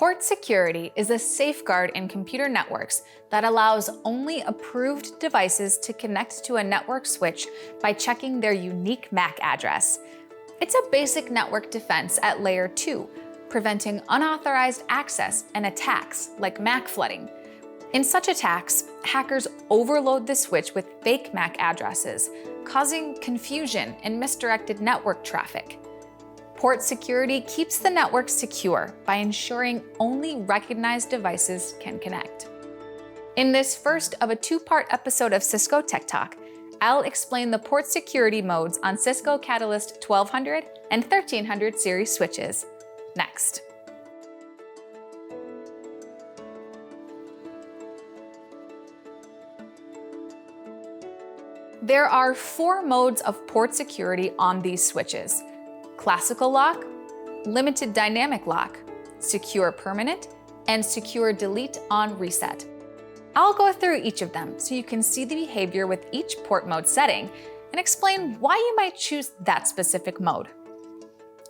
Port security is a safeguard in computer networks that allows only approved devices to connect to a network switch by checking their unique MAC address. It's a basic network defense at layer 2, preventing unauthorized access and attacks like MAC flooding. In such attacks, hackers overload the switch with fake MAC addresses, causing confusion and misdirected network traffic. Port security keeps the network secure by ensuring only recognized devices can connect. In this first of a two-part episode of Cisco Tech Talk, I'll explain the port security modes on Cisco Catalyst 1200 and 1300 series switches. Next. There are 4 modes of port security on these switches: classical lock, limited dynamic lock, secure permanent, and secure delete on reset. I'll go through each of them so you can see the behavior with each port mode setting and explain why you might choose that specific mode.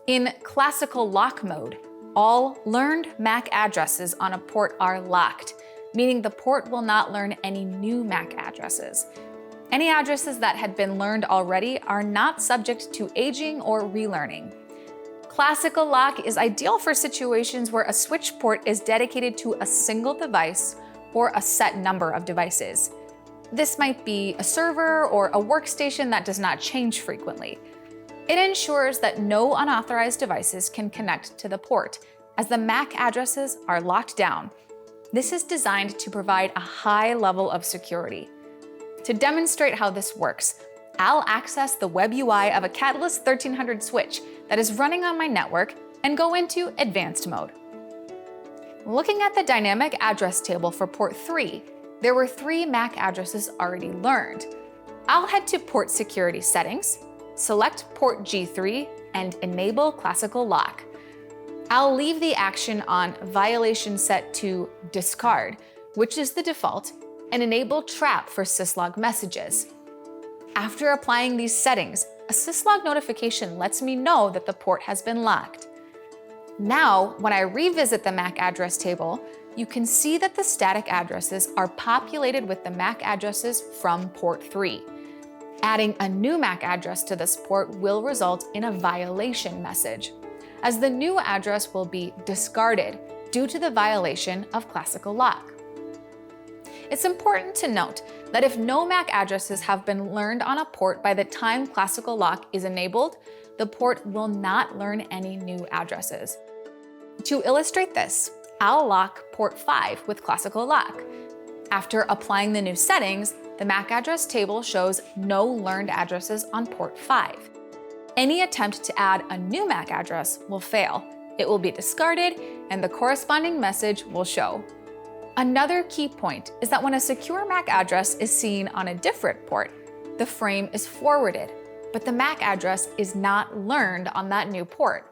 In classical lock mode, all learned MAC addresses on a port are locked, meaning the port will not learn any new MAC addresses. Any addresses that had been learned already are not subject to aging or relearning. Classical lock is ideal for situations where a switch port is dedicated to a single device or a set number of devices. This might be a server or a workstation that does not change frequently. It ensures that no unauthorized devices can connect to the port, as the MAC addresses are locked down. This is designed to provide a high level of security. To demonstrate how this works, I'll access the web UI of a Catalyst 1300 switch that is running on my network and go into advanced mode. Looking at the dynamic address table for port 3, there were 3 MAC addresses already learned. I'll head to port security settings, select port G3, and enable classical lock. I'll leave the action on violation set to discard, which is the default, and enable trap for syslog messages. After applying these settings, a syslog notification lets me know that the port has been locked. Now, when I revisit the MAC address table, you can see that the static addresses are populated with the MAC addresses from port 3. Adding a new MAC address to this port will result in a violation message, as the new address will be discarded due to the violation of classical lock. It's important to note that if no MAC addresses have been learned on a port by the time classical lock is enabled, the port will not learn any new addresses. To illustrate this, I'll lock port 5 with classical lock. After applying the new settings, the MAC address table shows no learned addresses on port 5. Any attempt to add a new MAC address will fail. It will be discarded and the corresponding message will show. Another key point is that when a secure MAC address is seen on a different port, the frame is forwarded, but the MAC address is not learned on that new port.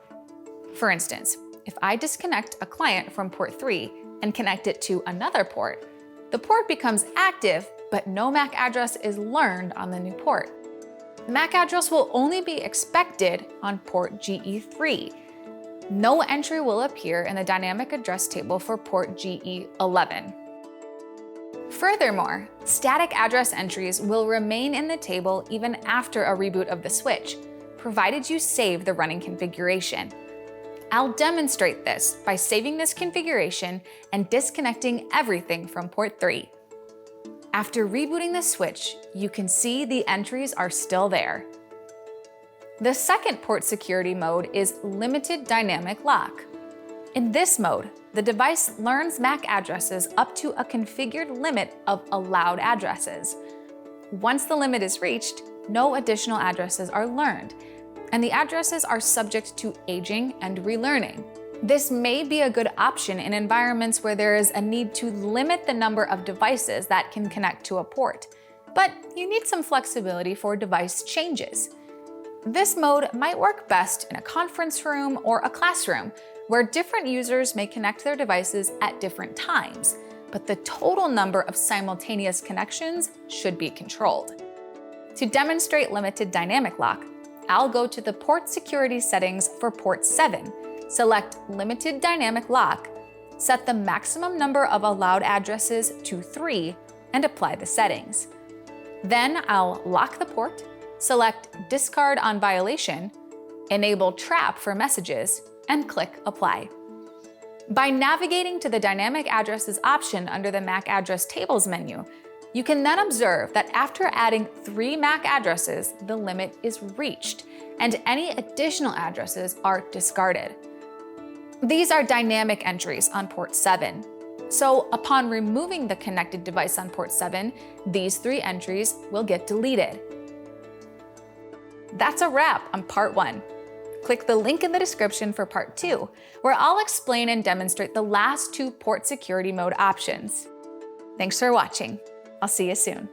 For instance, if I disconnect a client from port 3 and connect it to another port, the port becomes active, but no MAC address is learned on the new port. The MAC address will only be expected on port GE3. No entry will appear in the dynamic address table for port GE11. Furthermore, static address entries will remain in the table even after a reboot of the switch, provided you save the running configuration. I'll demonstrate this by saving this configuration and disconnecting everything from port 3. After rebooting the switch, you can see the entries are still there. The second port security mode is limited dynamic lock. In this mode, the device learns MAC addresses up to a configured limit of allowed addresses. Once the limit is reached, no additional addresses are learned, and the addresses are subject to aging and relearning. This may be a good option in environments where there is a need to limit the number of devices that can connect to a port, but you need some flexibility for device changes. This mode might work best in a conference room or a classroom, where different users may connect their devices at different times, but the total number of simultaneous connections should be controlled. To demonstrate limited dynamic lock, I'll go to the port security settings for port 7, select limited dynamic lock, set the maximum number of allowed addresses to 3 and apply the settings. Then I'll lock the port, select Discard on Violation, enable Trap for messages, and click Apply. By navigating to the Dynamic Addresses option under the MAC Address Tables menu, you can then observe that after adding 3 MAC addresses, the limit is reached, and any additional addresses are discarded. These are dynamic entries on port 7. So upon removing the connected device on port 7, these 3 entries will get deleted. That's a wrap on part 1. Click the link in the description for part 2, where I'll explain and demonstrate the last 2 port security mode options. Thanks for watching. I'll see you soon.